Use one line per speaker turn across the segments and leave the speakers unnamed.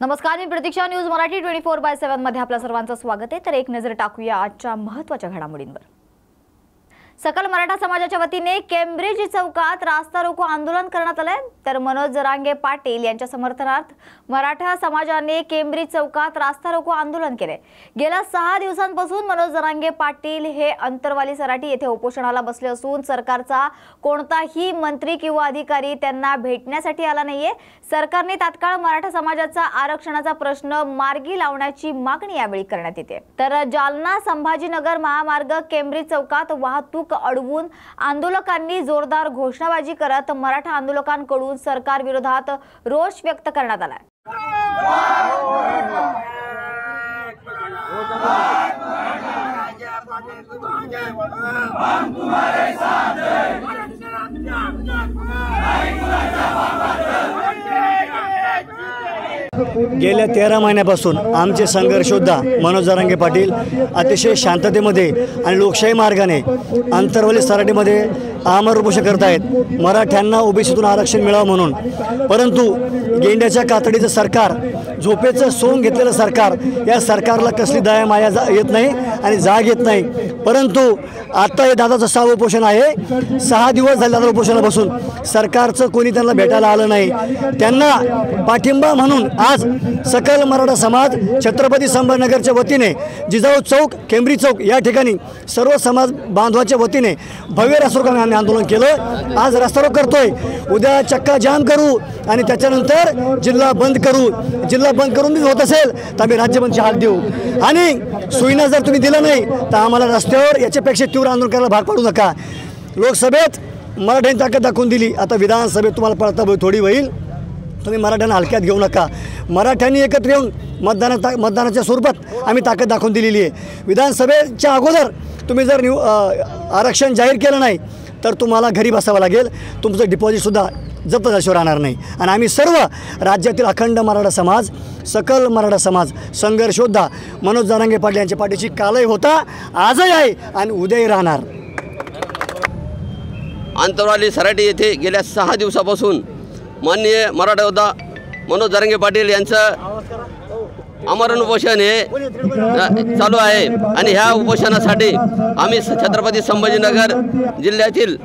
नमस्कार, मी प्रतीक्षा. न्यूज मराठी 24/7 मध्ये आपल्या सर्वांचं स्वागत आहे. तर एक नजर टाकूया आजच्या महत्त्वाच्या घडामोडींवर. सकल मराठा समाजाच्या वतीने केम्ब्रिज चौकात रास्ता रोको आंदोलन करण्यात आले. तर मनोज जरांगे पाटील यांच्या समर्थनार्थ मराठा समाजाने केम्ब्रिज चौकात रास्ता रोको आंदोलन केले. गेल्या 6 दिवसांपासून मनोज जरांगे पाटील हे अंतरवाली सराटी येथे उपोषणाला बसले असून सरकारचा कोणताही मंत्री किंवा अधिकारी त्यांना भेटण्यासाठी आला नाहीये. सरकारने तात्काळ मराठा समाजाचा आरक्षणाचा प्रश्न मार्गी लावण्याची मागणी यावेळी करण्यात येते. तर जालना संभाजीनगर महामार्ग केम्ब्रिज चौकात वाहतूक अडवून आंदोलकांनी जोरदार घोषणाबाजी करत मराठा आंदोलकांकडून सरकार विरोधात रोष व्यक्त करण्यात आला.
गेल्या 13 महिन्यापासून आमचे संघर्ष योद्धा मनोज जरांगे पाटील अतिशय शांततेमध्ये आणि लोकशाही मार्गाने अंतरवली सराटीमध्ये आमरण उपोषण करत आहेत, मराठ्यांना ओबीसीतून आरक्षण मिळावं म्हणून. परंतु गेंड्याच्या कातडीचं सरकार, झोपेचं सोंग घेतलेलं सरकार, या सरकारला कसली दया माया येत नाही आणि जाग येत नाही. परंतु आता हे दादाचं 6वं उपोषण आहे. 6 दिवस झाले दादा उपोषणाला बसून. सरकारचं कोणी त्यांना भेटायला आलं नाही. त्यांना पाठिंबा म्हणून आज सकल मराठा समाज छत्रपती संभाजीनगरच्या वतीने जिजाऊ चौक, केम्ब्रिज चौक या ठिकाणी सर्व समाज बांधवाच्या वतीने भव्य रास्ता रोको आम्ही आंदोलन केलं. आज रस्ता रोको करतोय. उद्या चक्का जाम करू आणि त्याच्यानंतर जिल्हा बंद करू. जिल्हा बंद करून होत असेल तर आम्ही राज्यबंदची हाक देऊ. आणि सुविधा जर तुम्ही दिलं नाही तर आम्हाला रस्त्यावर याच्यापेक्षा तीव्र आंदोलन करायला भाग पाडू नका. लोकसभेत मराठ्यांनी ताकद दाखवून दिली, आता विधानसभेत तुम्हाला पळता थोडी होईल. तुम्ही मराठ्यांना हलक्यात घेऊ नका. मराठ्यांनी एकत्र येऊन मतदानाच्या स्वरूपात आम्ही ताकद दाखवून दिलेली आहे. विधानसभेच्या अगोदर तुम्ही जर आरक्षण जाहीर केलं नाही तर तुम्हाला घरी बसावं लागेल. तुमचं डिपॉझिटसुद्धा जप्त झाल्याशिवाय राहणार नाही. आणि आम्ही सर्व राज्यातील अखंड मराठा समाज, सकल मराठा समाज संघर्ष योद्धा मनोज जरांगे पाटील यांच्या पाठीशी कालही होता, आजही आहे आणि उद्याही राहणार.
अंतरवाली सराटी येथे गेल्या 6 दिवसापासून माननीय मराठा योद्धा मनोज जरांगे पाटील यांचं आमरण उपोषण हे चालू आहे. आणि ह्या उपोषणासाठी आम्ही छत्रपती संभाजीनगर जिल्ह्यातील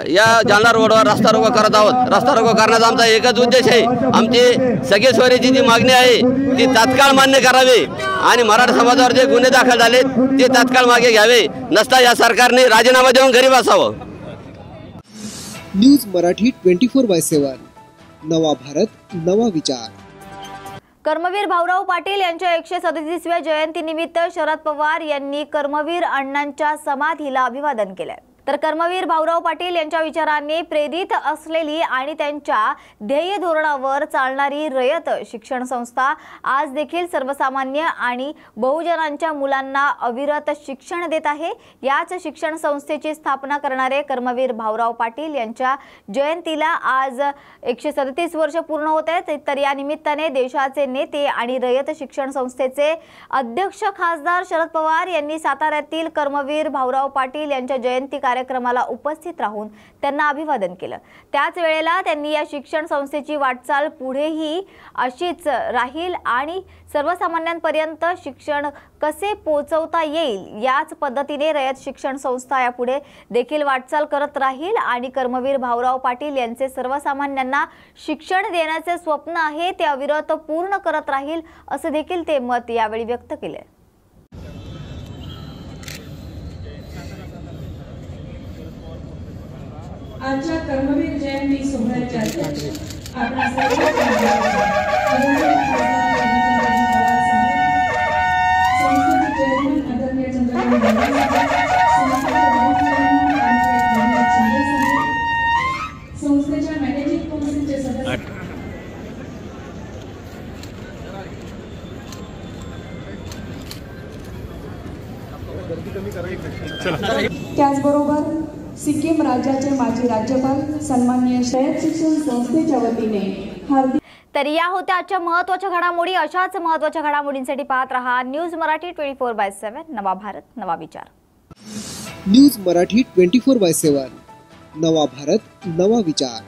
या जालना रोडवर रस्ता रोको करत आहोत. रस्ता रोको करण्याचा आमचा एकच उद्देश आहे. आमची सगळेश्वरीची जी मागणी आहे ती तात्काळ मान्य करावी आणि मराठा समाजावर जे गुन्हे दाखल झाले ते तात्काळ मागे घ्यावे. नसता या सरकारने राजीनामा देऊन घरी बसावं.
न्यूज मराठी 24/7, नवा भारत नवा विचार.
कर्मवीर भाऊराव पाटील यांच्या 137व्या जयंतीनिमित्त शरद पवार यांनी कर्मवीर अण्णांच्या समाधीला अभिवादन केले. तर कर्मवीर भाऊराव पाटील यांच्या विचारांनी प्रेरित असलेली आणि त्यांच्या ध्येय धोरणावर चालणारी रयत शिक्षण संस्था आज देखील सर्वसामान्य आणि बहुजनांच्या मुलांना अविरत शिक्षण देत आहे. याच शिक्षण संस्थेची स्थापना करणारे कर्मवीर भाऊराव पाटील यांच्या जयंतीला आज 137 वर्ष पूर्ण होत आहेत. तर या निमित्ताने देशाचे नेते आणि रयत शिक्षण संस्थेचे अध्यक्ष खासदार शरद पवार यांनी साताऱ्यातील कर्मवीर भाऊराव पाटील यांच्या जयंती कार्यक्रमाला उपस्थित राहून त्यांना अभिवादन केलं. त्याच वेळेला त्यांनी या शिक्षण संस्थेची वाटचाल पुढेही अशीच राहील आणि सर्वसामान्यांपर्यंत शिक्षण कसे पोहोचवता येईल याच पद्धतीने रयत शिक्षण संस्था यापुढे देखील वाटचाल करत राहील आणि कर्मवीर भाऊराव पाटील यांचे सर्वसामान्यांना शिक्षण देण्याचे स्वप्न आहे ते अविरत पूर्ण करत राहील असे देखील ते मत यावेळी व्यक्त केले.
आजच्या कर्मवीर जयंती सोहळ्याच्या अध्यक्ष आपल्या संस्थेच्या मॅनेजिंग काउन्सिलचे सदस्य त्याचबरोबर सिक्कीम राज्याचे माजी राज्यपाल सन्माननीय रयत शिक्षण संस्थेच्या वतीने हार्दिक.
तर या होत्या आजच्या महत्त्वाच्या घडामोडी. अशाच महत्त्वाच्या घडामोडींसाठी पाहत रहा न्यूज मराठी 24/7, नवा भारत नवा विचार.
न्यूज मराठी 24/7, नवा भारत नवा विचार.